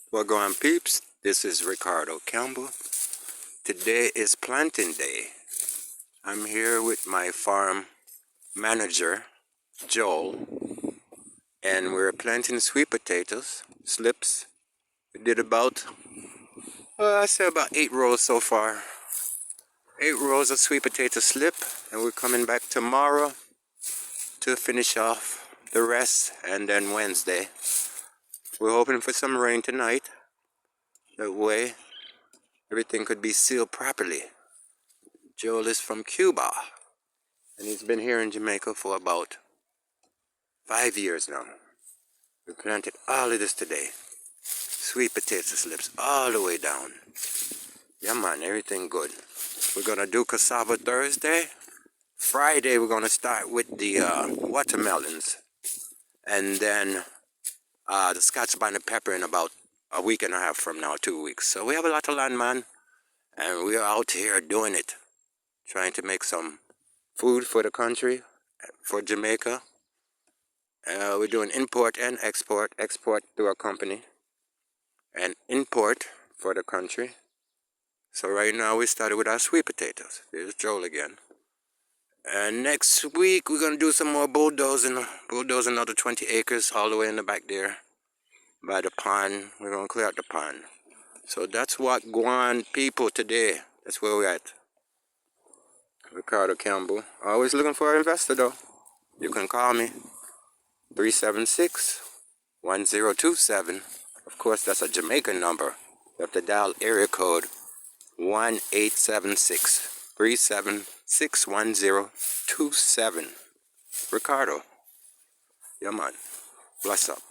Well, go on, peeps. This is Ricardo Campbell. Today is planting day. I'm here with my farm manager, Joel, and we're planting sweet potatoes, slips. We did about, I say about 8 rows so far. 8 rows of sweet potato slip, and we're coming back tomorrow to finish off the rest, and then Wednesday. We're hoping for some rain tonight. That way, everything could be sealed properly. Joel is from Cuba, and he's been here in Jamaica for about 5 years now. We planted all of this today. Sweet potato slips all the way down. Yeah man, everything good. We're gonna do cassava Thursday. Friday we're gonna start with the watermelons. And then the scotch bonnet pepper in about a week and a half from now, 2 weeks. So we have a lot of land, man. And we are out here doing it. Trying to make some food for the country, for Jamaica. We're doing import and export. Export through our company, and import for the country. So right now we started with our sweet potatoes. There's Joel again. And next week we're gonna do some more bulldozing. Bulldoze another 20 acres all the way in the back there by the pond. We're gonna clear out the pond. So that's what Guan people today. That's where we're at. Ricardo Campbell. Always looking for an investor though. You can call me. 376-1027. Of course, that's a Jamaican number. You have to dial area code 1-876-376-1027. Ricardo. Yeah, man. Bless up.